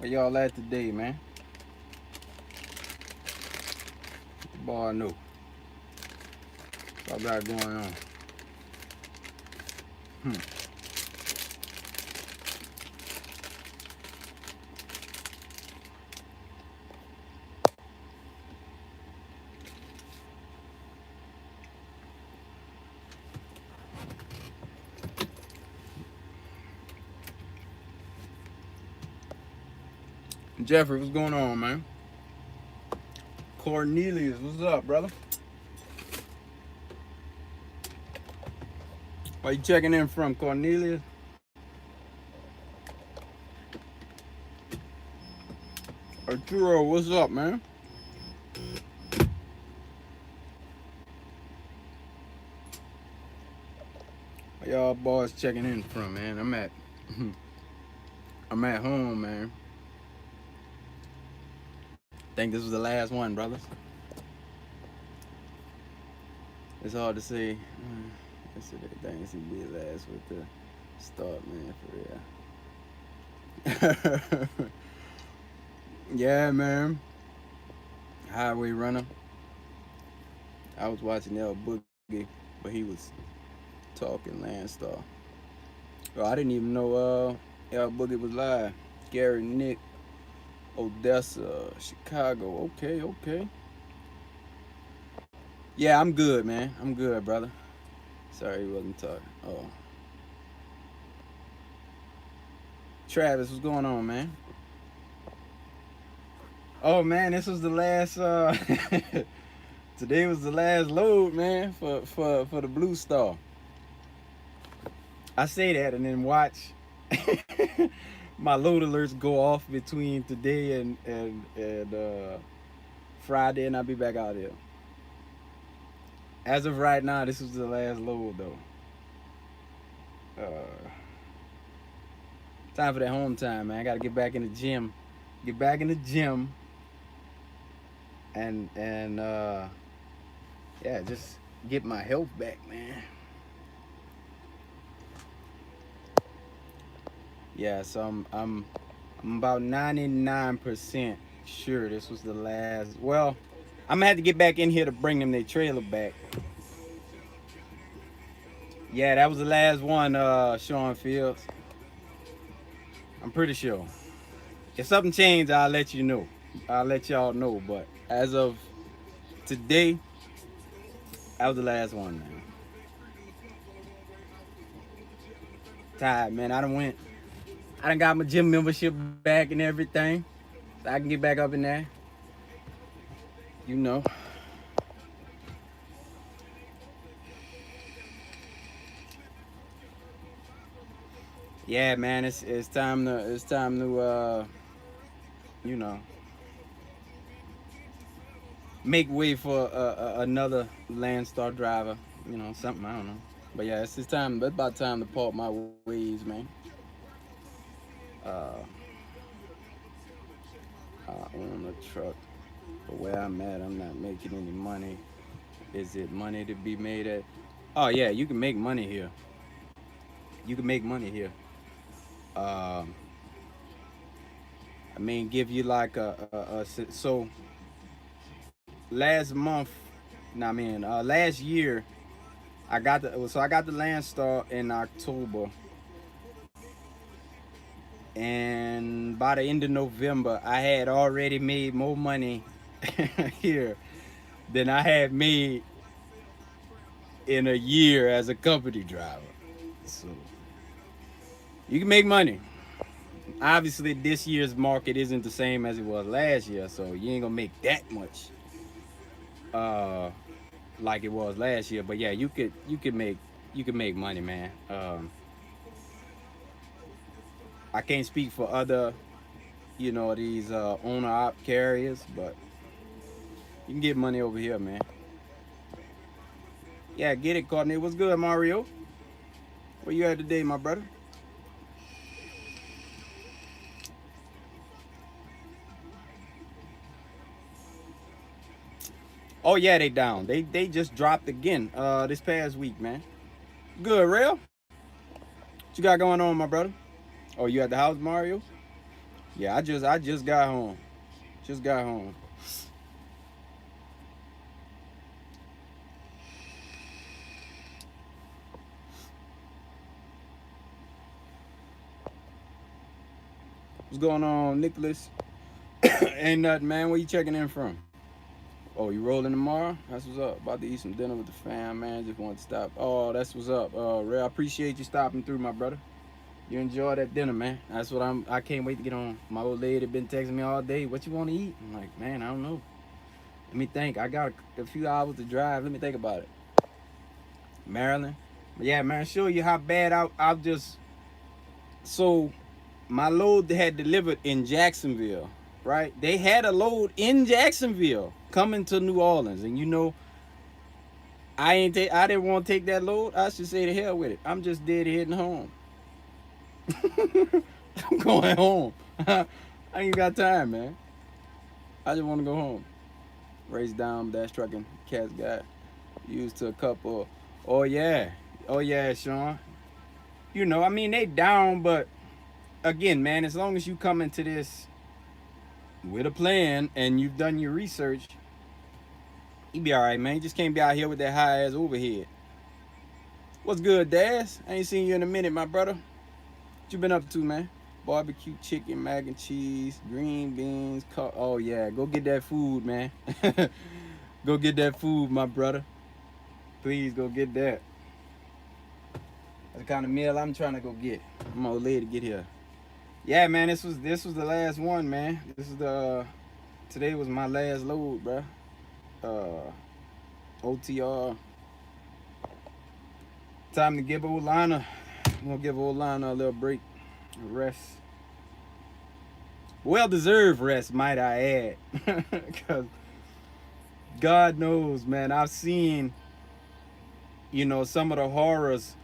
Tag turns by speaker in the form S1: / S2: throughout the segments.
S1: Where y'all at today, man? Boy, I know. What got going on? Hmm. Jeffrey, what's going on, man? Cornelius, what's up, brother? Where you checking in from, Cornelius? Arturo, what's up, man? Where y'all boys checking in from, man? I'm at home, man. Think this was the last one, brothers. It's hard to say. Yesterday, things would be last with the start, man, for real. Yeah, man. Highway Runner. I was watching El Boogie, but he was talking Landstar. Oh, I didn't even know El Boogie was live. Gary Nick, Odessa, Chicago. Okay. Yeah, I'm good, man. I'm good, brother. Sorry he wasn't talking. Oh. Travis, what's going on, man? Oh man, this was the last today was the last load, man, for the Blue Star. I say that and then watch my load alerts go off between today and Friday, and I'll be back out there. As of right now, this was the last load though. Time for that home time, man. I gotta get back in the gym. Get back in the gym and yeah, just get my health back, man. Yeah, so I'm about 99% sure this was the last. Well, I'm gonna have to get back in here to bring them their trailer back. Yeah, that was the last one, Sean Fields. I'm pretty sure. If something changed, I'll let you know. I'll let y'all know. But as of today, that was the last one, man. Tired, man. I done got my gym membership back and everything. So I can get back up in there. You know. Yeah, man, it's time to you know, make way for another Landstar driver. You know, something I don't know. But yeah, it's time. It's about time to part my ways, man. Uh, I own a truck, but where I'm at, I'm not making any money. Is it money to be made at? Oh yeah, you can make money here. You can make money here. Um, I mean, give you like so last month. No, I mean last year I got the Landstar in October, and by the end of November I had already made more money here than I had made in a year as a company driver. So you can make money. Obviously, this year's market isn't the same as it was last year, so you ain't gonna make that much uh, like it was last year. But yeah, you could make money, man. I can't speak for other, you know, these owner op carriers, but you can get money over here, man. Yeah, get it, Courtney. What's good, Mario? Where you at today, my brother? Oh yeah, they down. They just dropped again this past week, man. Good, real. What you got going on, my brother? Oh, you at the house, Mario? Yeah, I just got home. Just got home. What's going on, Nicholas? Ain't nothing, man. Where you checking in from? Oh, you rolling tomorrow? That's what's up. About to eat some dinner with the fam, man. Just want to stop. Oh, that's what's up. Ray, I appreciate you stopping through, my brother. You enjoy that dinner, man. That's what I can't wait to get on. My old lady been texting me all day. What you want to eat? I'm like, man, I don't know. Let me think. I got a few hours to drive. Let me think about it. Maryland. But yeah, man. Show you how bad I'll just. So my load had delivered in Jacksonville, right? They had a load in Jacksonville coming to New Orleans, and you know, I didn't want to take that load. I should say to hell with it. I'm just dead heading home. I'm going home. I ain't got time, man. I just want to go home. Race down, dash trucking, cats got used to a couple. Oh yeah, oh yeah, Sean. You know, I mean they down, but again, man, as long as you come into this with a plan and you've done your research, you be all right, man. You just can't be out here with that high ass overhead. What's good, Daz? I ain't seen you in a minute, my brother. What you been up to, man? Barbecue chicken, mac and cheese, green beans. Oh yeah, go get that food, man. Go get that food, my brother. Please go get that. That's the kind of meal I'm trying to go get. I'm old lady to get here. Yeah, man. This was the last one, man. This is the today was my last load, bro. OTR. Time to give Olana. I'm gonna give Olana a little break, a rest. Well deserved rest, might I add. Because God knows, man, I've seen, some of the horrors,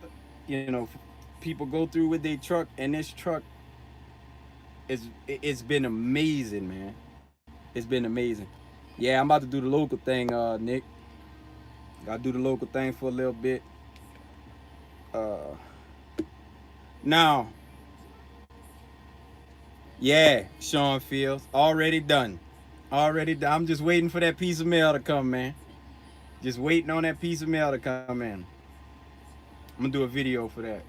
S1: you know, people go through with their truck, and this truck it's been amazing, man. It's been amazing. Yeah, I'm about to do the local thing, Nick. Gotta do the local thing for a little bit. Uh, now, yeah, Sean Fields, already done. Already done. I'm just waiting for that piece of mail to come, man. Just waiting on that piece of mail to come in. I'm gonna do a video for that.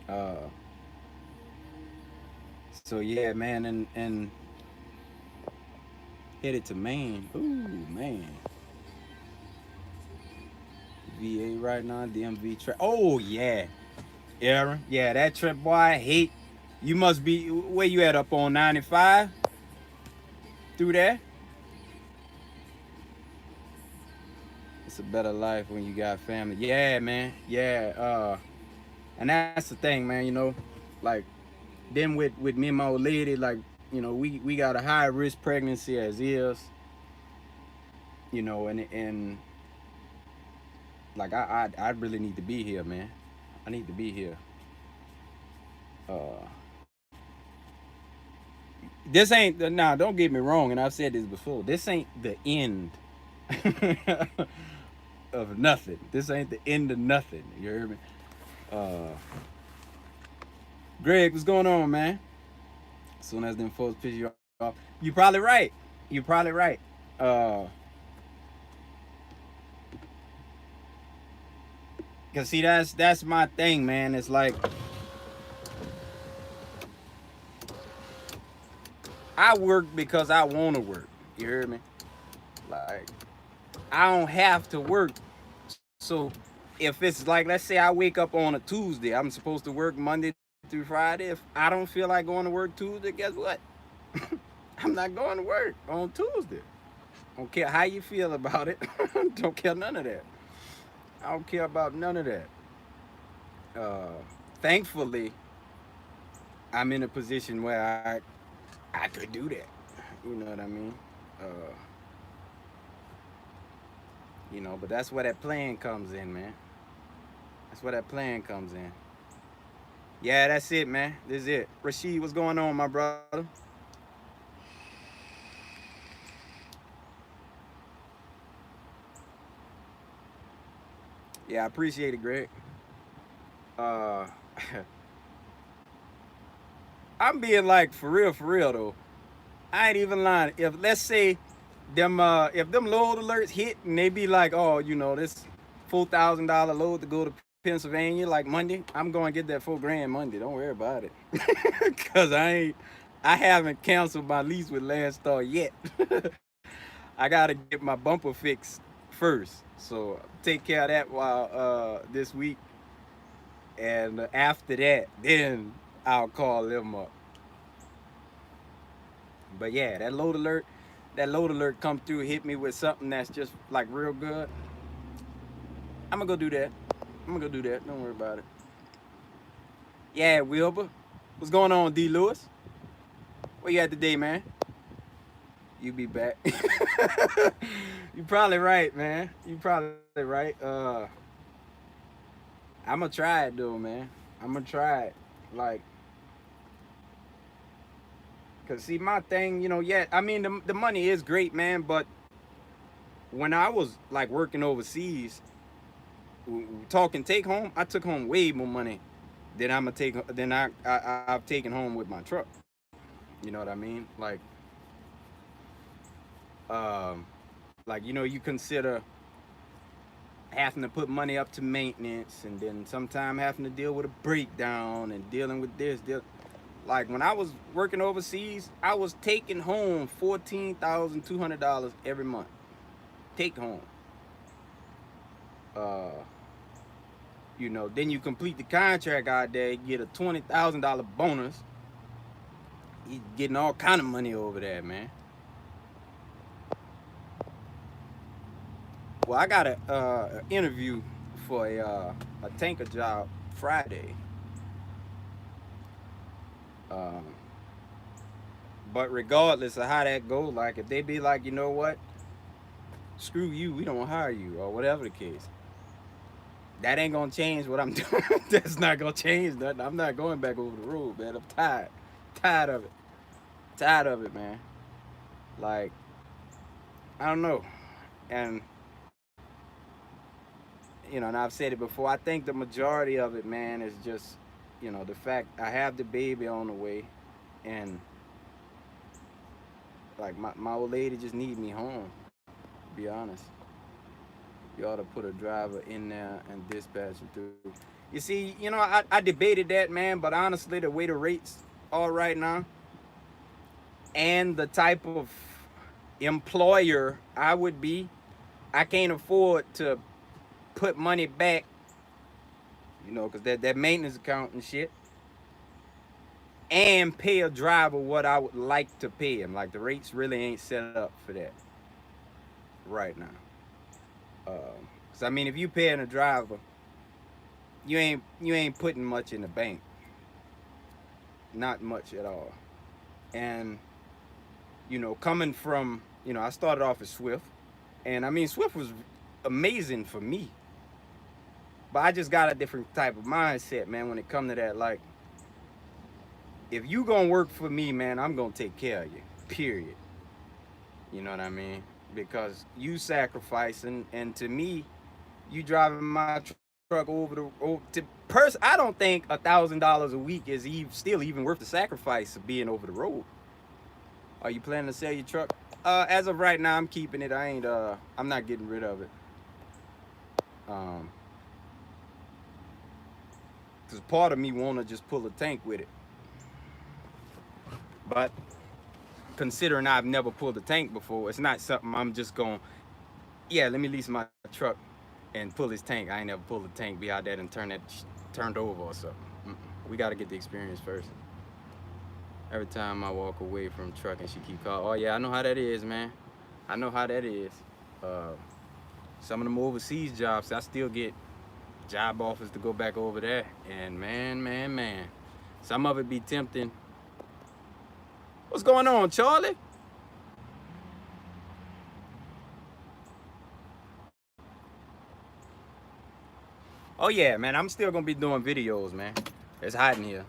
S1: Uh, so yeah, man, and headed to Maine. Ooh, man. VA right now, DMV trip. Oh yeah, Aaron. Yeah, that trip, boy. I hate. You must be where you at up on 95 through there. It's a better life when you got family. Yeah, man. Yeah. And that's the thing, man. Like then with me and my old lady, like we got a high risk pregnancy as is. And like I really need to be here, man. I need to be here. Uh, this ain't nah. Don't get me wrong, and I've said this before. This ain't the end of nothing. This ain't the end of nothing. You hear me? Uh, Greg, what's going on, man? As soon as them folks piss you off, you probably right. You probably right. Uh, Cause see, that's my thing, man. It's like I work because I want to work. You hear me? Like I don't have to work. So if it's like, let's say I wake up on a Tuesday, I'm supposed to work Monday through Friday. If I don't feel like going to work Tuesday, guess what? I'm not going to work on Tuesday. Don't care how you feel about it. Don't care none of that. I don't care about none of that. Uh, Thankfully, I'm in a position where I could do that. You know what I mean? Uh, but that's where that plan comes in, man. That's where that plan comes in. Yeah, that's it, man. This is it. Rashid, what's going on, my brother? Yeah, I appreciate it, Greg. Uh, I'm being like for real though. I ain't even lying. If let's say them if them load alerts hit and they be like, oh, you know, this $4,000 load to go to Pennsylvania like Monday, I'm going to get that $4,000 Monday. Don't worry about it. Cause I haven't canceled my lease with Landstar yet. I gotta get my bumper fixed first. So take care of that while this week, and after that, then I'll call them up. But yeah, that load alert come through, hit me with something that's just like real good. I'm gonna go do that. I'm gonna go do that. Don't worry about it. Yeah, Wilbur, what's going on, D. Lewis? Where you at today, man? You be back. You probably right, man. You probably right. I'm gonna try it though, man. I'm gonna try it. Like, cause see, my thing, you know, yeah. I mean, the money is great, man. But when I was like working overseas, talking take home, I took home way more money than I'm gonna take than I've taken home with my truck. You know what I mean? Um, like you know, you consider having to put money up to maintenance, and then sometime having to deal with a breakdown and dealing with this. Like when I was working overseas, I was taking home $14,200 every month. Take home. Uh, you know, then you complete the contract out there, you get a $20,000 bonus. You getting all kind of money over there, man. Well, I got a interview for a tanker job Friday. Um, but regardless of how that goes, like if they be like, you know what, screw you, we don't hire you, or whatever the case, that ain't gonna change what I'm doing. That's not gonna change nothing. I'm not going back over the road, man. I'm tired of it, tired of it, man. Like I don't know, and you know, and I've said it before. I think the majority of it, man, is just, you know, the fact I have the baby on the way, and like my old lady just need me home. To be honest, you ought to put a driver in there and dispatch him through. You see, you know, I debated that, man, but honestly, the way the rates are right now, and the type of employer I would be, I can't afford to put money back, you know, because that maintenance account and shit, and pay a driver what I would like to pay him. Like the rates really ain't set up for that right now. Cause I mean, if you paying a driver, you ain't putting much in the bank, not much at all. And you know, coming from, you know, I started off as Swift, and I mean Swift was amazing for me, but I just got a different type of mindset, man. When it come to that, like if you gonna work for me, man, I'm gonna take care of you. Period. You know what I mean? Because you sacrificing, and to me, you driving my truck over to person. I don't think $1,000 a week is still even worth the sacrifice of being over the road. Are you planning to sell your truck? As of right now, I'm keeping it. I'm not getting rid of it. Um, Cause part of me wanna just pull a tank with it, but considering I've never pulled a tank before, it's not something I'm just going. Yeah, let me lease my truck and pull this tank. I ain't never pulled a tank, be out there and turned over or something. We got to get the experience first. Every time I walk away from trucking, she keep calling. Oh yeah, I know how that is, man. I know how that is. Uh, some of them overseas jobs, I still get job offers to go back over there, and man, some of it be tempting. What's going on, Charlie? Oh yeah, man, I'm still gonna be doing videos, man. It's hot in here.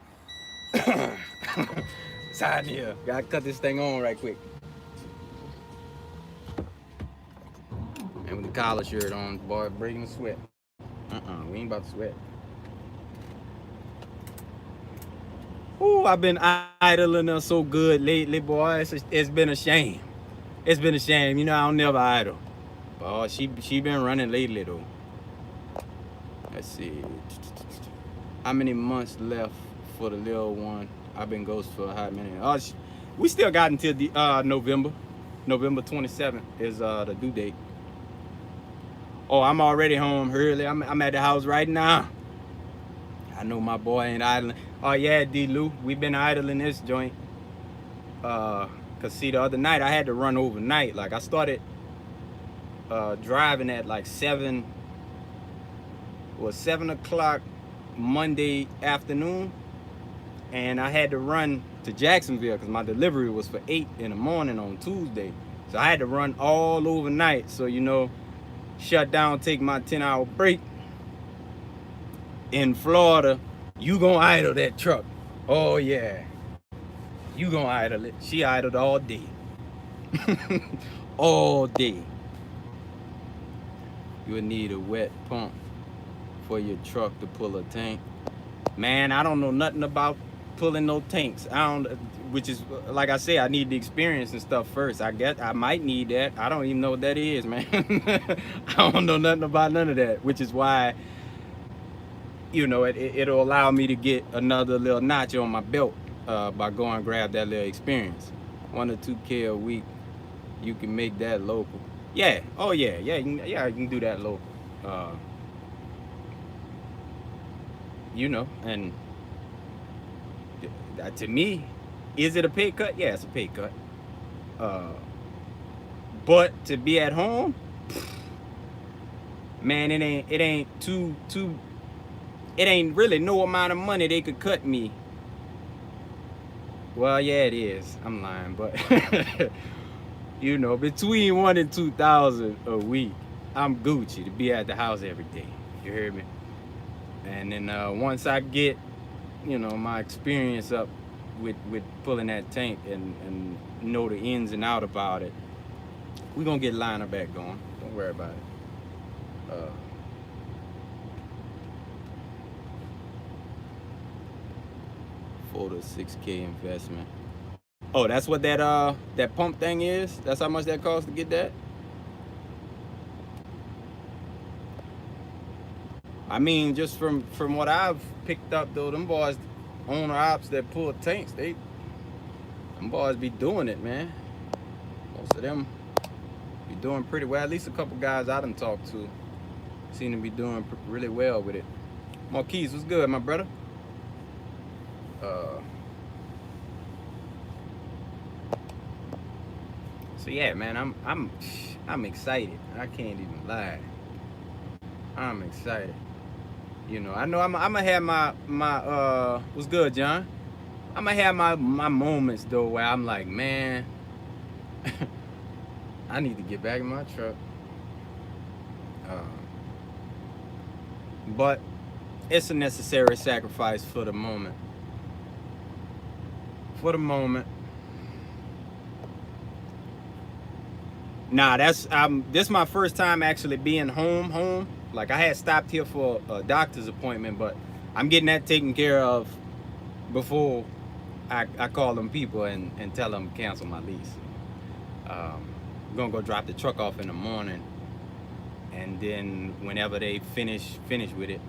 S1: It's hot in here. Gotta cut this thing on right quick. And with the collar shirt on, boy, breaking the sweat. We ain't about to sweat. Ooh, I've been idling her so good lately, boy. It's been a shame. It's been a shame. You know, I don't never idle. But oh, she been running lately though. Let's see. How many months left for the little one? I've been ghost for a hot minute. Oh, we still got until the November. November 27th is the due date. Oh, I'm already home early. I'm at the house right now. I know my boy ain't idling. Oh yeah, D. Lou, we been idling this joint. Cause see, the other night I had to run overnight. Like I started driving at like 7 o'clock Monday afternoon, and I had to run to Jacksonville because my delivery was for 8 in the morning on Tuesday. So I had to run all overnight. So you know, shut down, take my 10-hour break. In Florida, you gonna idle that truck. Oh yeah, you gonna idle it. She idled all day. All day. You'll need a wet pump for your truck to pull a tank. Man, I don't know nothing about pulling no tanks. I don't, which is like I say, I need the experience and stuff first. I guess I might need that. I don't even know what that is, man. I don't know nothing about none of that, which is why, you know, it'll allow me to get another little notch on my belt by going and grab that little experience. 1 or 2K a week, you can make that local. Yeah. Oh yeah. Yeah. You can do that local. You know, and to me, is it a pay cut? Yeah, it's a pay cut. But to be at home, man, it ain't too. It ain't really no amount of money they could cut me. Well, yeah, it is. I'm lying, but you know, between 1 and 2,000 a week, I'm Gucci to be at the house every day. You hear me? And then once I get, you know, my experience up with pulling that tank and know the ins and out about it, we're gonna get liner back going. Don't worry about it. 4 to 6K investment. Oh, that's what that pump thing is? That's how much that costs to get that? I mean, just from what I've picked up though, them boys, owner ops that pull tanks, them boys be doing it, man. Most of them be doing pretty well. At least a couple guys I done talked to seem to be doing really well with it. Marquise, what's good, my brother? So yeah, man, I'm excited. I can't even lie. I'm excited. You know, I know I'm gonna have my what's good, John? I'm gonna have my moments though where I'm like, man, I need to get back in my truck. But it's a necessary sacrifice for the moment. For the moment. Nah, this is my first time actually being home. Like I had stopped here for a doctor's appointment, but I'm getting that taken care of before I call them people and tell them to cancel my lease. I'm gonna go drop the truck off in the morning, and then whenever they finish with it,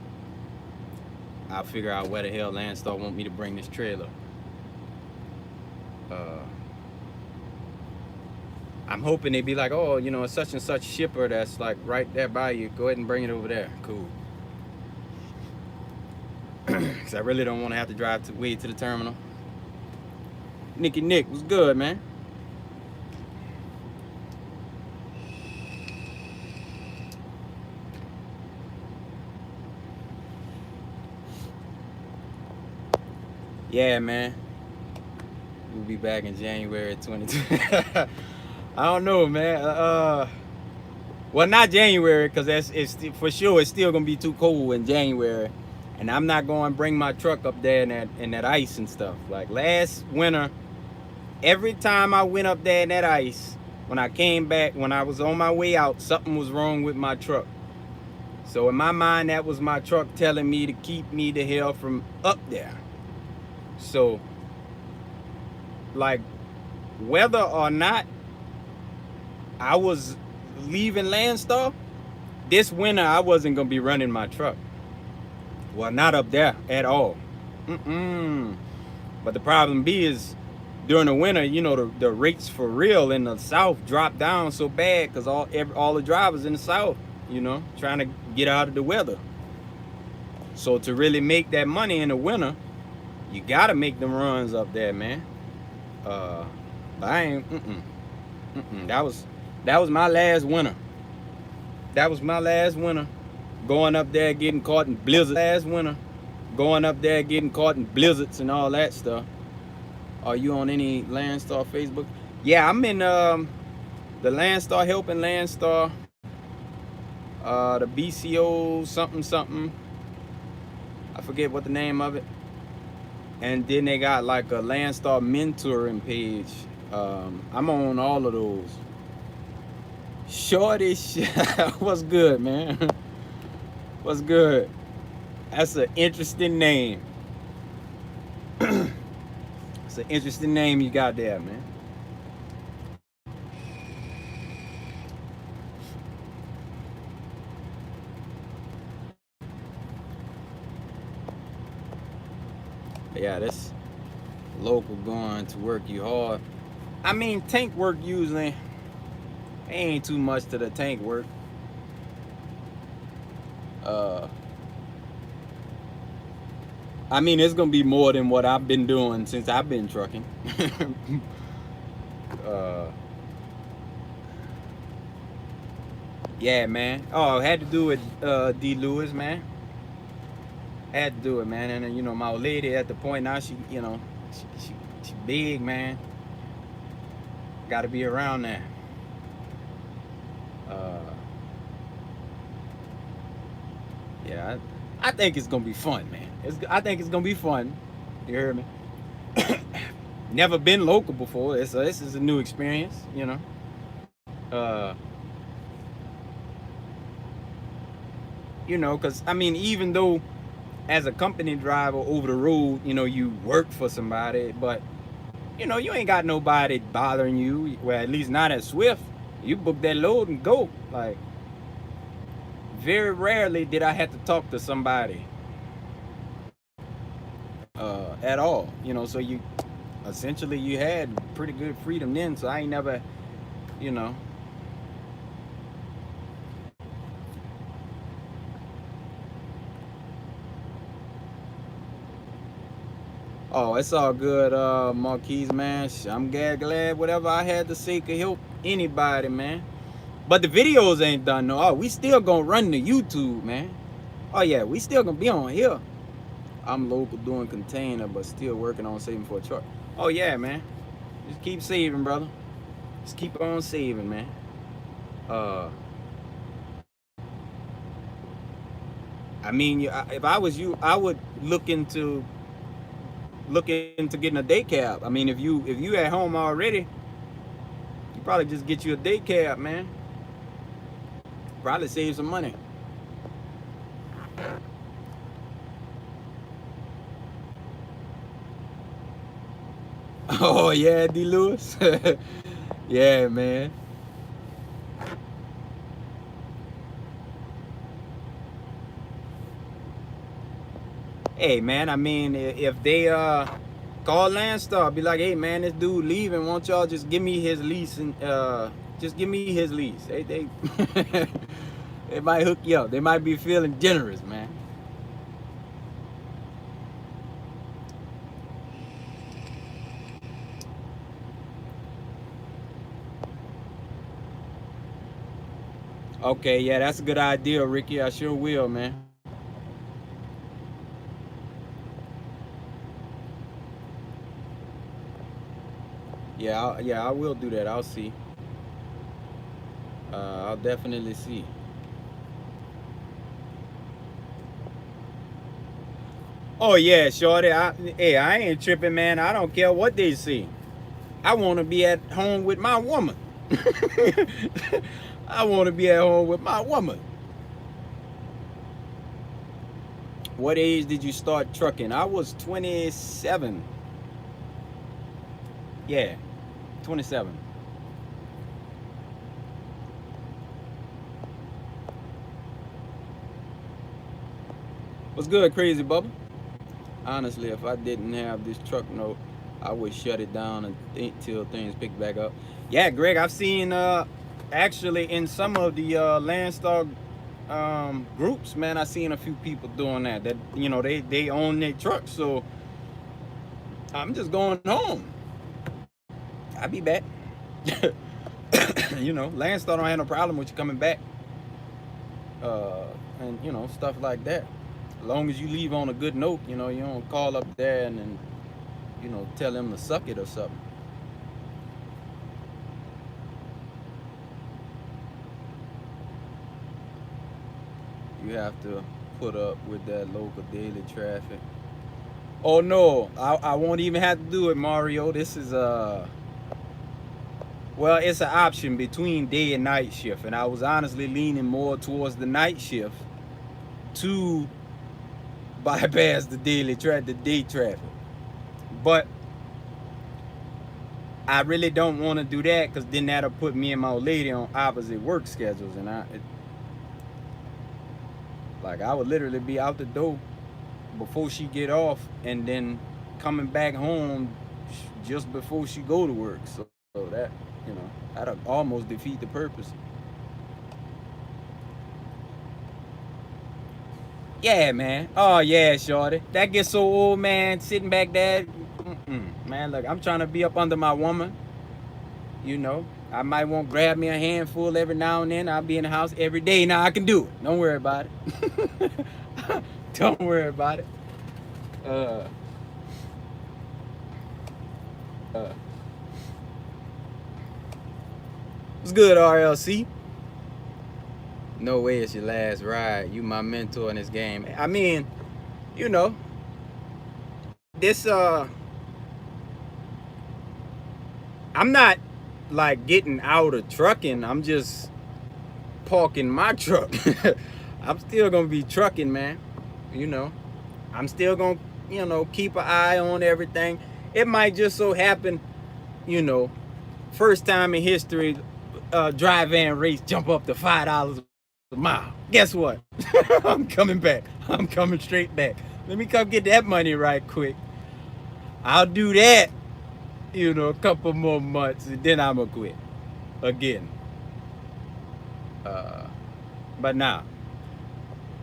S1: I'll figure out where the hell Landstar want me to bring this trailer. I'm hoping they be like, oh, you know, a such and such shipper that's like right there by you. Go ahead and bring it over there. Cool. Because I really don't want to have to drive way to the terminal. Nicky Nick, what's good, man? Yeah, man. We'll be back in January 2020. I don't know, man. Well, not January, because it's for sure it's still gonna be too cold in January, and I'm not going to bring my truck up there in that ice and stuff. Like last winter, every time I went up there in that ice, when I came back, when I was on my way out, something was wrong with my truck. So in my mind, that was my truck telling me to keep me the hell from up there. So, like, whether or not I was leaving Landstar, this winter I wasn't gonna be running my truck. Well, not up there at all. Mm-mm. But the problem is, during the winter, you know, the rates for real in the South drop down so bad because all the drivers in the South, you know, trying to get out of the weather. So to really make that money in the winter, you gotta make them runs up there, man. But I ain't. That was my last winter. That was my last winter. Going up there getting caught in blizzards. Last winter, going up there getting caught in blizzards and all that stuff. Are you on any Landstar Facebook? Yeah, I'm in the Landstar, helping Landstar, the BCO something something. I forget what the name of it. And then they got like a Landstar mentoring page. I'm on all of those. Shorty, what's good, man? What's good? That's an interesting name. It's an interesting name you got there, man. Yeah, this local going to work you hard. I mean, tank work usually ain't too much to the tank work. I mean, it's gonna be more than what I've been doing since I've been trucking. Yeah, man. Oh, I had to do it, D. Lewis, man. Had to do it, man. And you know, my old lady at the point now, she, you know, she big, man. Got to be around there. Yeah, I think it's gonna be fun, man. I think it's gonna be fun. You heard me? Never been local before. This is a new experience, you know. You know, cause I mean, even though as a company driver over the road, you know, you work for somebody, but you know, you ain't got nobody bothering you. Well, at least not at Swift. You book that load and go. Like, very rarely did I have to talk to somebody at all. You know, so you essentially you had pretty good freedom then. So I ain't never, you know. Oh, it's all good, Marquise, man. I'm glad whatever I had to say could help anybody, man. But the videos ain't done, no. Oh, we still gonna run the YouTube, man. Oh, yeah, we still gonna be on here. I'm local doing container, but still working on saving for a truck. Oh, yeah, man. Just keep saving, brother. Just keep on saving, man. I mean, if I was you, I would look into getting a day cab. I mean, if you at home already, you probably just get you a day cab, man. Probably save some money. Oh yeah, D. Lewis. Yeah, man. Hey, man. I mean, if they call Landstar, be like, hey, man, this dude leaving. Won't y'all just give me his lease and just give me his lease? They they might hook you up. They might be feeling generous, man. Okay, yeah, that's a good idea, Ricky. I sure will, man. Yeah, I will do that. I'll see. I'll definitely see. Oh yeah, shorty. Hey, I ain't tripping, man. I don't care what they see. I want to be at home with my woman. I want to be at home with my woman. What age did you start trucking? I was 27. Yeah, 27. What's good, Crazy Bubba? Honestly, if I didn't have this truck note, I would shut it down until things pick back up. Yeah, Greg, I've seen actually in some of the Landstar groups, man, I seen a few people doing that. That they own their trucks, so I'm just going home. I'll be back. Landstar don't have no problem with you coming back, and stuff like that. As long as you leave on a good note, you don't call up there and then tell them to suck it or something. You have to put up with that local daily traffic. Oh no, I won't even have to do it, Mario. This is well, it's an option between day and night shift, and I was honestly leaning more towards the night shift to bypass the the day traffic. But I really don't want to do that because then that'll put me and my old lady on opposite work schedules, and like I would literally be out the door before she get off, and then coming back home just before she go to work. So that that'll almost defeat the purpose. Yeah, man. Oh yeah, shorty. That gets so old, man. Sitting back there, man. Look, I'm trying to be up under my woman. I might want to grab me a handful every now and then. I'll be in the house every day. Now I can do it. Don't worry about it. Don't worry about it. Uh, uh, what's good, RLC? No way it's your last ride. You my mentor in this game. I mean, you know, this I'm not like getting out of trucking. I'm just parking my truck. I'm still gonna be trucking, man. You know, I'm still gonna, keep an eye on everything. It might just so happen, you know, first time in history, dry van race jump up to $5 a mile. Guess what? I'm coming back. I'm coming straight back. Let me come get that money right quick. I'll do that, a couple more months, and then I'm gonna quit again. But now,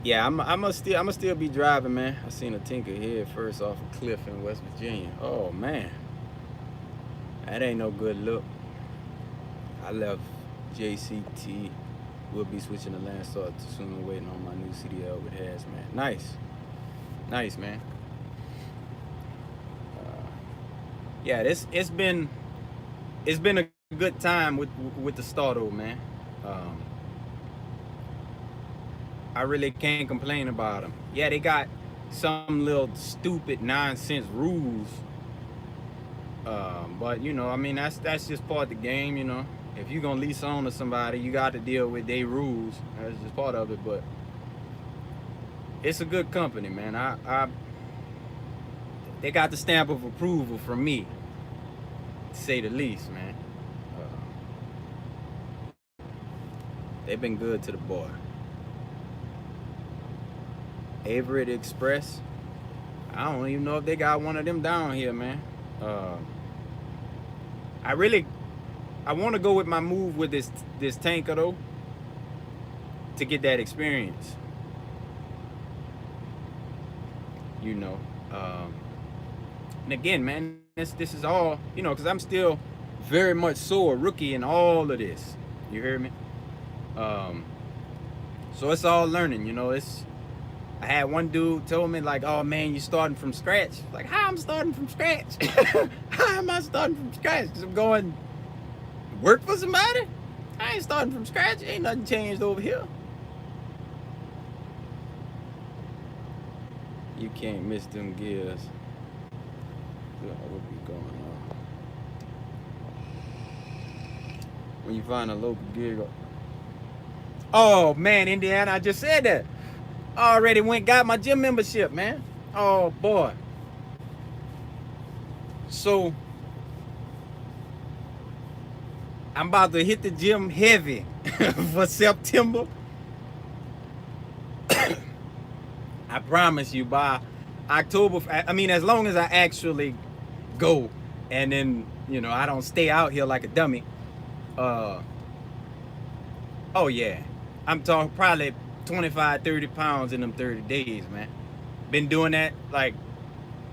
S1: yeah, I'm gonna still be driving, man. I seen a tinker head first off a cliff in West Virginia. Oh man, that ain't no good look. I left JCT. We'll be switching to Landstar soon, waiting on my new CDL with Hazmat. Nice, man. Yeah, it's been a good time with the Stardo, man. I really can't complain about them. Yeah, they got some little stupid nonsense rules, but I mean that's just part of the game. If you're gonna lease on to somebody, you got to deal with their rules. That's just part of it. But it's a good company, man. They got the stamp of approval from me, to say the least, man. They've been good to the boy. Everett Express. I don't even know if they got one of them down here, man. I want to go with my move with this tanker though, to get that experience. And again, man, this is all because I'm still very much so a rookie in all of this. You hear me? So it's all learning. I had one dude told me like, "Oh man, you starting from scratch." Like, how I'm starting from scratch? How am I starting from scratch? Because I'm going work for somebody? I ain't starting from scratch. Ain't nothing changed over here. You can't miss them gears. What be going on? When you find a local gig. Oh man, Indiana, I just said that. I already got my gym membership, man. Oh boy. So I'm about to hit the gym heavy for September. I promise you by October, I mean, as long as I actually go and then, you know, I don't stay out here like a dummy. Oh yeah, I'm talking probably 25, 30 pounds in them 30 days, man. Been doing that, like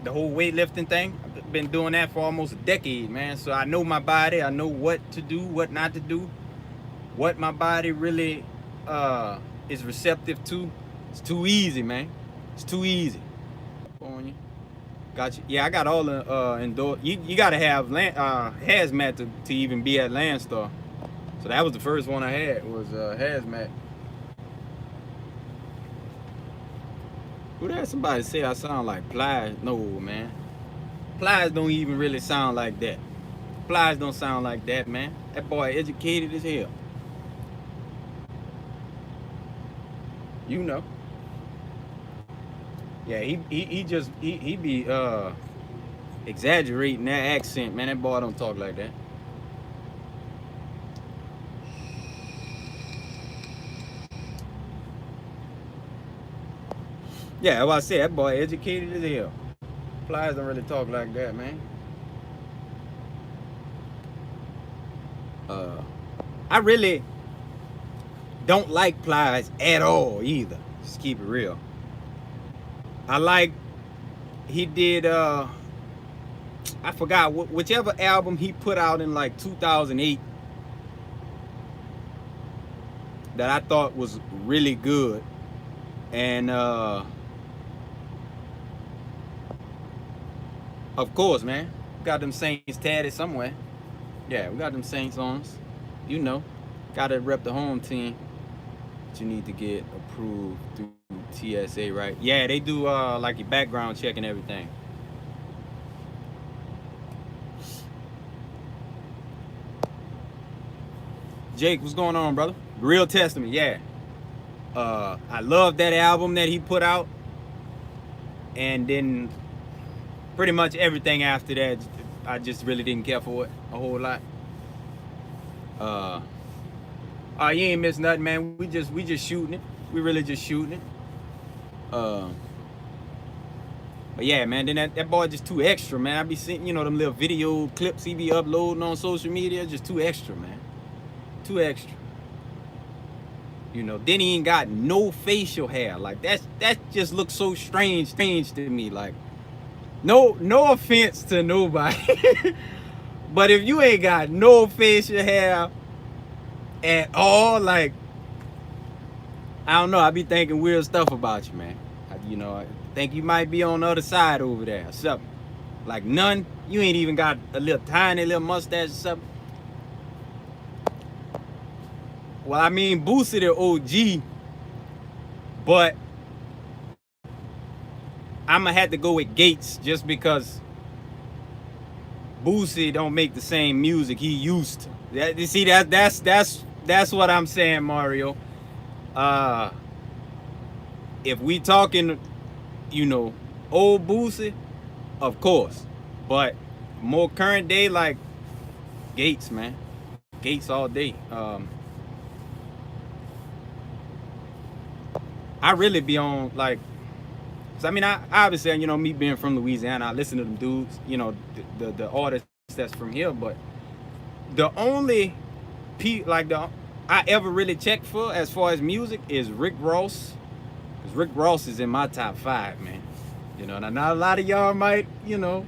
S1: the whole weightlifting thing. I've been doing that for almost a decade, man. So I know my body. I know what to do, what not to do, what my body really is receptive to. It's too easy, man. It's too easy. On you. Got you. Yeah, I got all the indoor. You got to have hazmat to even be at Landstar. So that was the first one I had was hazmat. Who that? Somebody say I sound like Plies. No, man. Plies don't even really sound like that. Plies don't sound like that, man. That boy educated as hell. You know. Yeah, he just he be exaggerating that accent, man. That boy don't talk like that. Yeah, what I said, that boy educated as hell. Plies don't really talk like that, man. I really don't like Plies at all either. Just keep it real. I like he did I forgot whichever album he put out in like 2008 that I thought was really good, and of course, man, got them Saints tatted somewhere. Yeah, we got them Saints on us. You know, gotta rep the home team. But you need to get approved through TSA, right? Yeah, they do like your background check and everything. Jake, what's going on, brother? Real Testament, yeah. I love that album that he put out, and then pretty much everything after that, I just really didn't care for it a whole lot. You ain't missed nothing, man. We just shooting it. We really just shooting it. But yeah, man, then that boy just too extra, man. I be seeing, you know, them little video clips he be uploading on social media, just too extra, man. Too extra. You know, then he ain't got no facial hair. Like that just looks so strange to me. Like, no offense to nobody. But if you ain't got no facial hair at all, like, I don't know, I be thinking weird stuff about you, man. You know, I think you might be on the other side over there or something. Like none. You ain't even got a little tiny little mustache or something. Well, I mean, Boosie the OG, but I'ma have to go with Gates just because Boosie don't make the same music he used to. You see, that's what I'm saying, Mario. If we talking, you know, old Boosie, of course, but more current day, like Gates, man. Gates all day. I really be on, like, so I mean, I obviously, you know, me being from Louisiana, I listen to them dudes, you know, the artists that's from here, but the only I ever really checked for as far as music is Rick Ross. Because Rick Ross is in my top 5, man. You know, and not a lot of y'all might, you know,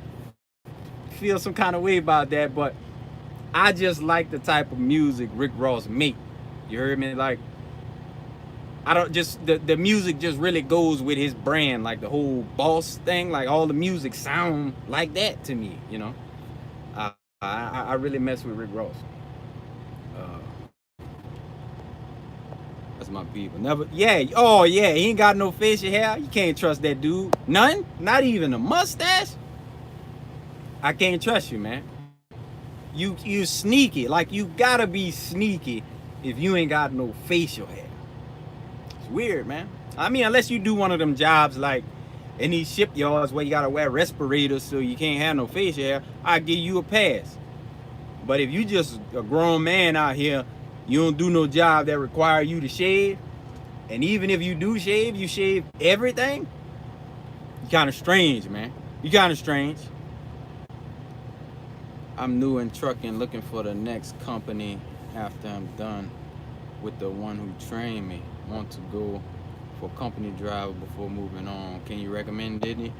S1: feel some kind of way about that, but I just like the type of music Rick Ross make. You heard me? Like, I don't just, the music just really goes with his brand, like the whole boss thing, like all the music sound like that to me, you know. I really mess with Rick Ross. That's my people. Never, yeah, oh yeah, he ain't got no facial hair. You can't trust that dude. None, not even a mustache. I can't trust you, man. You sneaky, like you gotta be sneaky if you ain't got no facial hair. It's weird, man. I mean, unless you do one of them jobs like in these shipyards where you gotta wear respirators so you can't have no facial hair, I give you a pass. But if you just a grown man out here, you don't do no job that require you to shave, and even if you do shave, you shave everything. You kind of strange, man. You kind of strange. I'm new in trucking, looking for the next company after I'm done with the one who trained me. Want to go for company driver before moving on. Can you recommend, Disney?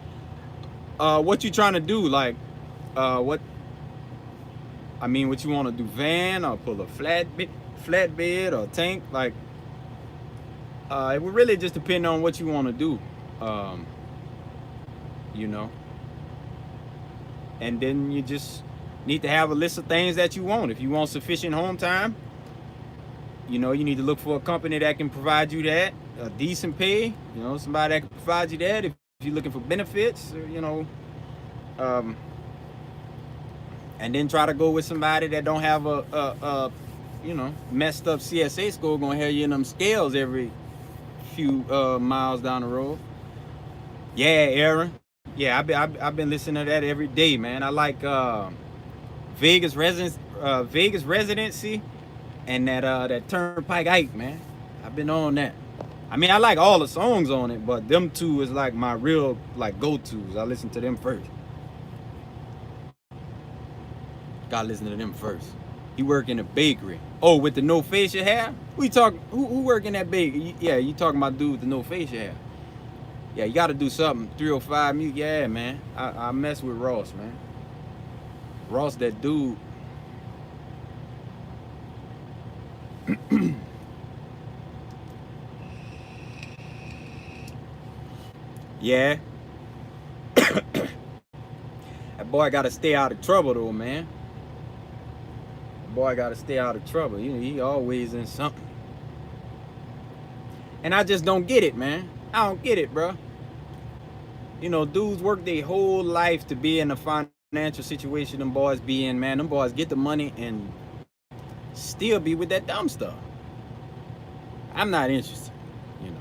S1: What you trying to do? Like, what? I mean, what you want to do? Van or pull a flatbed or tank? Like, it would really just depend on what you want to do. You know. And then you just need to have a list of things that you want. If you want sufficient home time, you know, you need to look for a company that can provide you that, a decent pay, you know, somebody that can provide you that. If you're looking for benefits, you know, and then try to go with somebody that don't have a you know, messed up CSA score, gonna have you in them scales every few miles down the road. Yeah, Aaron. Yeah, I've been listening to that every day, man. I like Vegas Residency, and that Turnpike Ike, man. I've been on that. I mean, I like all the songs on it, but them two is like my real like go-tos. I listen to them first. Gotta listen to them first. He work in a bakery. Oh, with the no facial hair? Who work in that bakery? Yeah, you talking about dude with the no facial hair. Yeah, you gotta do something. 305 music. Yeah, man. I mess with Ross, man. Ross, that dude. Yeah. That boy gotta stay out of trouble though, man. That boy gotta stay out of trouble. He always in something. And I just don't get it, man. I don't get it, bro. You know, dudes work their whole life to be in a financial situation them boys be in, man. Them boys get the money and still be with that dumb stuff. I'm not interested, you know.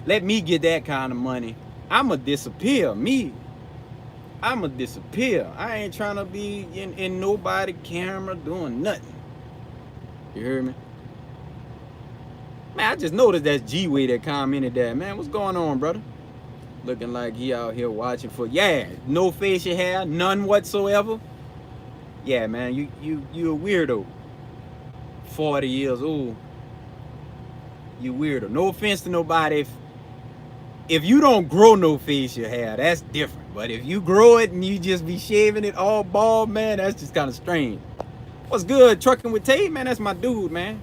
S1: Let me get that kind of money. I'ma disappear. I'ma disappear. I ain't trying to be in nobody camera doing nothing. You hear me? Man, I just noticed that's G-Way that commented that. Man, what's going on, brother? Looking like he out here watching for, yeah, no facial hair, none whatsoever. Yeah, man, you a weirdo. 40 years old. You weirdo. No offense to nobody. If you don't grow no facial hair, that's different. But if you grow it and you just be shaving it all bald, man, that's just kind of strange. What's good? Trucking with Tay, man, that's my dude, man.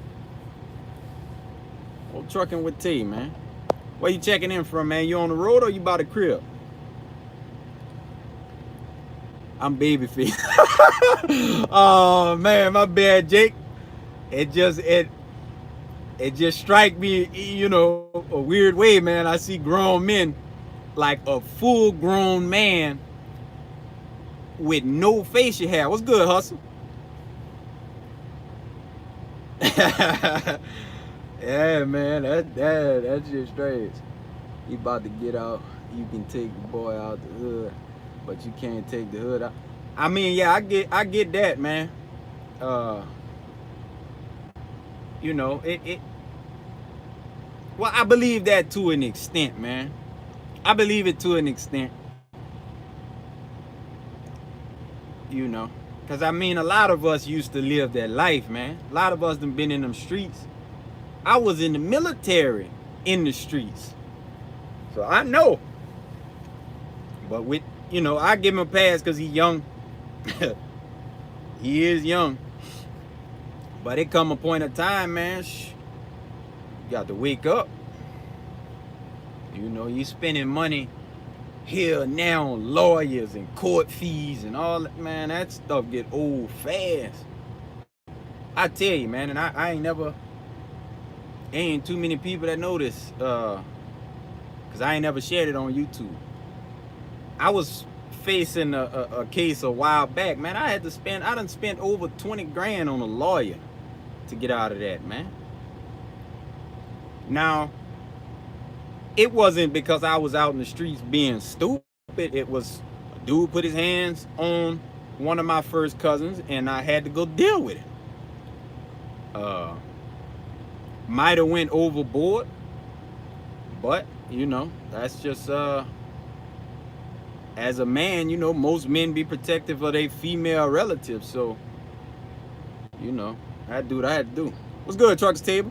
S1: Old Trucking with Tay, man. Where you checking in from, man? You on the road or you by the crib? I'm Babyface. Oh man, my bad, Jake. It just strike me, you know, a weird way, man. I see grown men, like a full grown man with no facial hair. What's good, Hustle? Yeah, man, that's just strange. You about to get out, you can take the boy out the hood, but you can't take the hood out. I mean, yeah, I get that, man. You know, well, I believe that to an extent, man. I believe it to an extent. You know, because I mean, a lot of us used to live that life, man. A lot of us done been in them streets. I was in the military in the streets, so I know. But with, you know, I give him a pass because he's young. He is young. But it come a point of time, man, you got to wake up. You know, you spending money here now on lawyers and court fees and all that, man. That stuff get old fast. I tell you, man, and I ain't too many people that know this, because I ain't never shared it on YouTube. I was facing a case a while back, man. I done spent over 20 grand on a lawyer to get out of that, man. Now, it wasn't because I was out in the streets being stupid. It was a dude put his hands on one of my first cousins, and I had to go deal with it. Might have went overboard, but you know, that's just as a man, you know, most men be protective of their female relatives. So, you know, I had to do what I had to do. What's good, Trucks Table?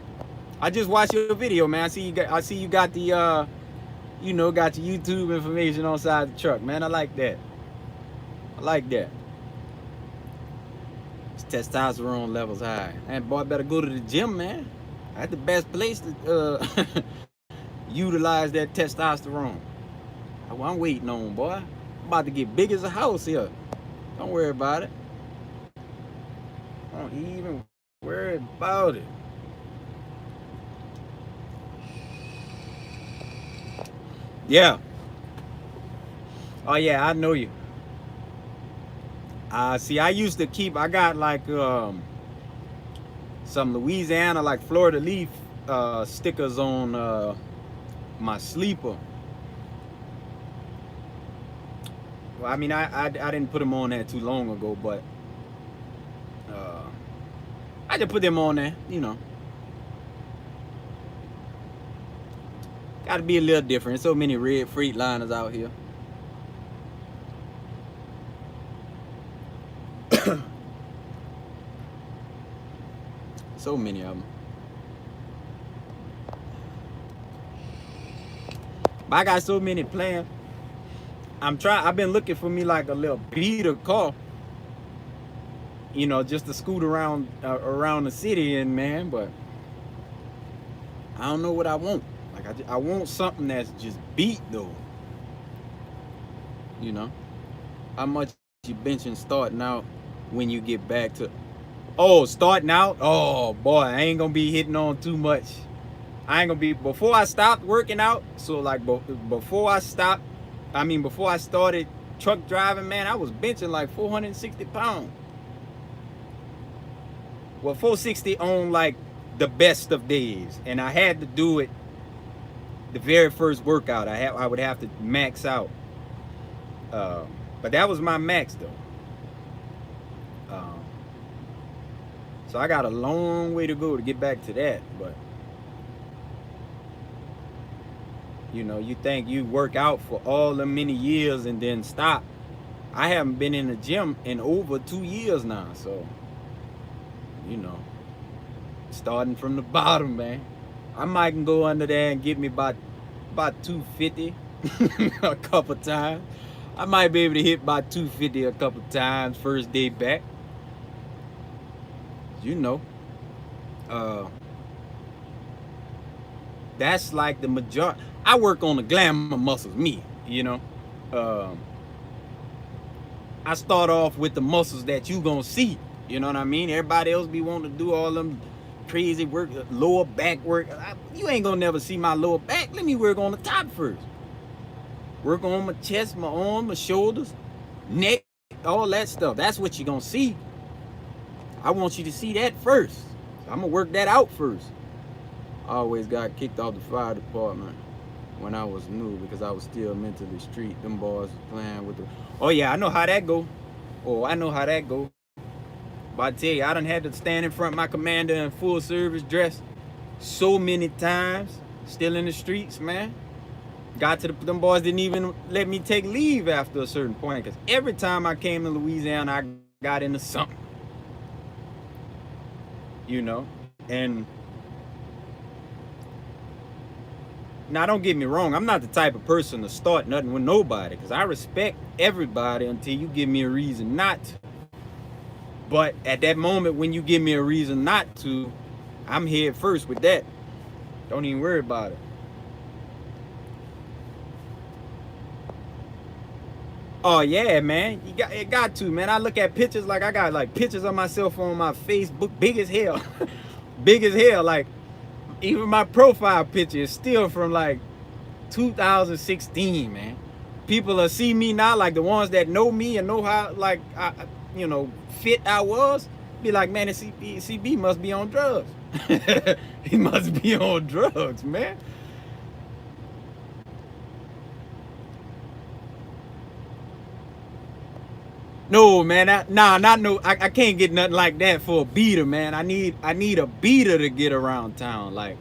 S1: I just watched your video, man. I see you got the you know, got your YouTube information on side the truck, man. I like that. I like that. His testosterone levels high. Man, boy, better go to the gym, man. That's the best place to utilize that testosterone. I'm waiting on, boy. I'm about to get big as a house here. Don't worry about it. Don't even worry about it. Yeah. Oh yeah, I know you. See, I used to keep. I got like some Louisiana, like Florida Leaf stickers on my sleeper. Well, I mean, I didn't put them on there too long ago, but I just put them on there, you know. Got to be a little different. So many red Freightliners out here. So many of them. But I got so many plans. I've been looking for me like a little beater car, you know, just to scoot around around the city in, man. But I don't know what I want. Like I want something that's just beat though. You know, how much you benching starting out when you get back to? Oh, starting out. Oh boy, I ain't gonna be hitting on too much. I ain't gonna be before I stopped working out. So like before I started truck driving, man, I was benching like 460 pounds. Well, 460 on like the best of days, and I had to do it the very first workout. I would have to max out, but that was my max though. So I got a long way to go to get back to that, but you know, you think you work out for all the many years and then stop. I haven't been in the gym in over 2 years now, so you know, starting from the bottom, man. I might can go under there and get me about 250 a couple times. I might be able to hit about 250 a couple times first day back. You know, that's like the majority. I work on the glamour muscles, me, you know. I start off with the muscles that you gonna see, you know what I mean? Everybody else be wanting to do all them crazy work, lower back work. You ain't gonna never see my lower back. Let me work on the top first. Work on my chest, my arms, my shoulders, neck, all that stuff. That's what you're gonna see. I want you to see that first. I'm gonna work that out first. I always got kicked off the fire department when I was new because I was still mentally street. Them boys playing with the. Oh yeah, I know how that go. Oh, I know how that go. But I tell you, I done had to stand in front of my commander in full service dress so many times, still in the streets, man. Got to them boys didn't even let me take leave after a certain point because every time I came to Louisiana, I got into something. You know, and now don't get me wrong, I'm not the type of person to start nothing with nobody because I respect everybody until you give me a reason not to. But at that moment when you give me a reason not to, I'm head first with that. Don't even worry about it. Oh yeah, man, it got to, man. I look at pictures, like I got like pictures of myself on my Facebook, big as hell. Big as hell. Like even my profile picture is still from like 2016, man. People will see me now, like the ones that know me and know how like you know, fit I was, be like, man, the CB must be on drugs. He must be on drugs, man. No, man, not no. I can't get nothing like that for a beater, man. I need a beater to get around town, like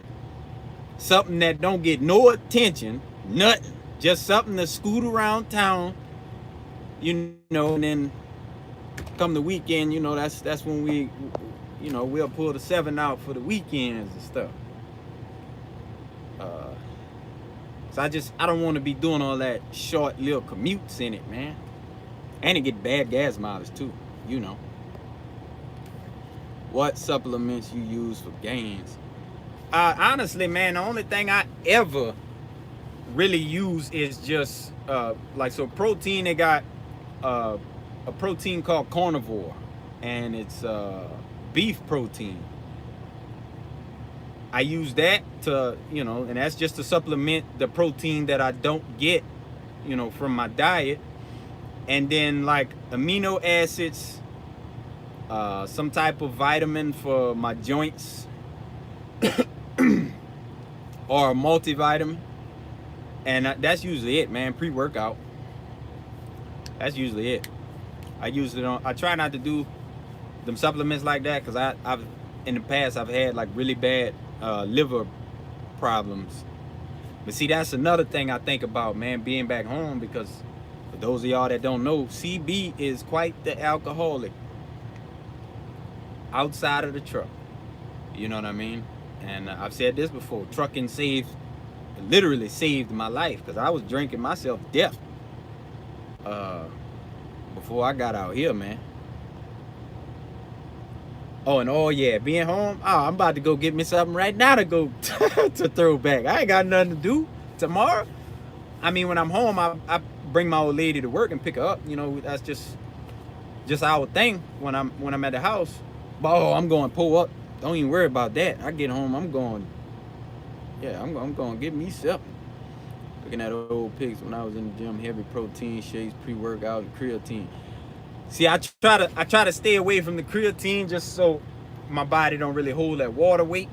S1: something that don't get no attention, nothing, just something to scoot around town, and then come the weekend, that's when we'll pull the 7 out for the weekends and stuff. Uh, so I don't want to be doing all that short little commutes in it, man. And it get bad gas mileage too, you know. What supplements you use for gains? Honestly, man, the only thing I ever really use is just so protein. They got a protein called carnivore, and it's beef protein. I use that to, and that's just to supplement the protein that I don't get, from my diet. And then like amino acids, some type of vitamin for my joints, or a multivitamin. And that's usually it, man. Pre-workout. That's usually it. I try not to do them supplements like that, because I've in the past I've had like really bad liver problems. But see, that's another thing I think about, man, being back home, because for those of y'all that don't know, CB is quite the alcoholic outside of the truck. You know what I mean? And I've said this before, trucking literally saved my life, because I was drinking myself to death before I got out here, man. Oh yeah, being home. Oh, I'm about to go get me something right now to go to throw back. I ain't got nothing to do tomorrow. I mean, when I'm home, I bring my old lady to work and pick her up. That's just our thing when I'm at the house. But I'm going to pull up. Don't even worry about that. I get home, I'm going to get me something. Looking at old pics when I was in the gym, heavy protein shakes, pre-workout, and creatine. See, I try to stay away from the creatine just so my body don't really hold that water weight.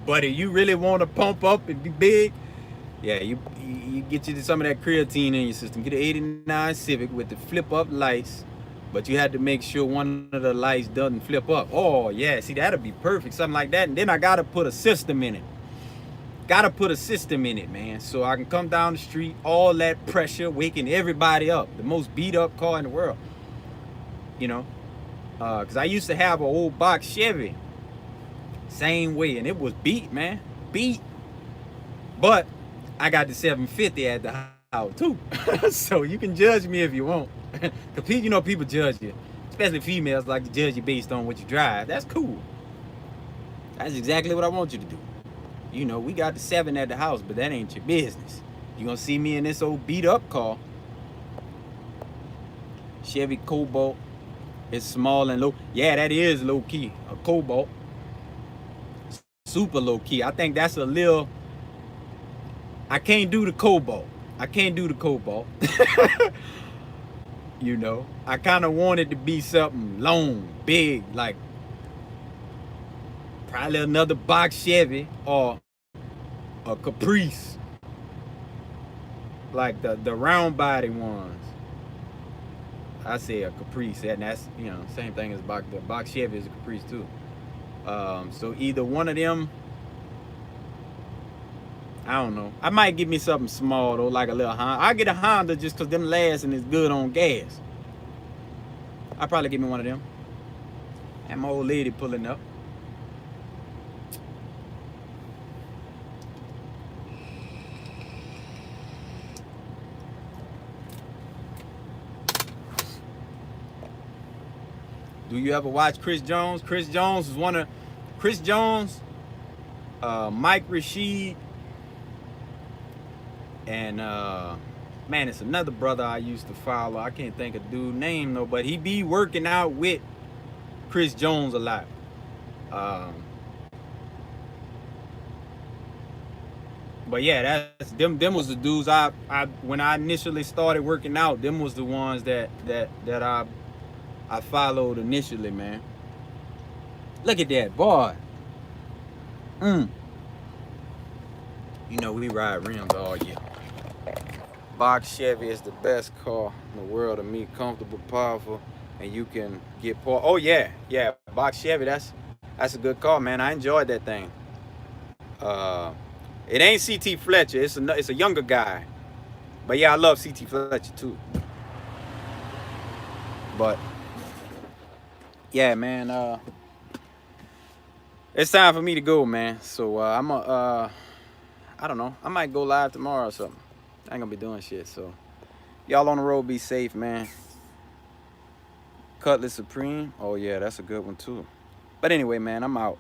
S1: But if you really want to pump up and be big, yeah, you get you some of that creatine in your system. Get an 89 Civic with the flip up lights, but you had to make sure one of the lights doesn't flip up. Oh yeah, see, that'll be perfect, something like that. And then I gotta put a system in it. Man, so I can come down the street, all that pressure, waking everybody up, the most beat up car in the world, because I used to have an old box Chevy, same way, and it was beat, man, but I got the 750 at the house too. So you can judge me if you want, because people judge you, especially females like to judge you based on what you drive. That's cool. That's exactly what I want you to do. We got the 7 at the house, but that ain't your business. You're going to see me in this old beat up car. Chevy Cobalt. It's small and low. Yeah, that is low key. A Cobalt. Super low key. I think that's a little... I can't do the Cobalt. I kind of want it to be something long, big, like probably another box Chevy or a Caprice, like the round body ones. I say a Caprice, and that's same thing as the box Chevy is a Caprice too. So either one of them. I don't know. I might get me something small though, like a little Honda. I get a Honda just because them last and it's good on gas. I'll probably get me one of them. And my old lady pulling up. Do you ever watch Chris Jones? Chris Jones, Mike Rashid, and man, it's another brother I used to follow. I can't think of dude's name though, but he be working out with Chris Jones a lot. But yeah, that's them was the dudes I when I initially started working out, them was the ones that I followed initially, man. Look at that, boy. You know, we ride rims all year. Box Chevy is the best car in the world to me. Comfortable, powerful, and you can get poor. Oh yeah, Box Chevy. That's a good car, man. I enjoyed that thing. Uh, it ain't CT Fletcher. It's a younger guy, but yeah, I love CT Fletcher too. But yeah, man. It's time for me to go, man. So I don't know. I might go live tomorrow or something. I ain't gonna be doing shit. So y'all on the road, be safe, man. Cutlass Supreme. Oh yeah, that's a good one too. But anyway, man, I'm out.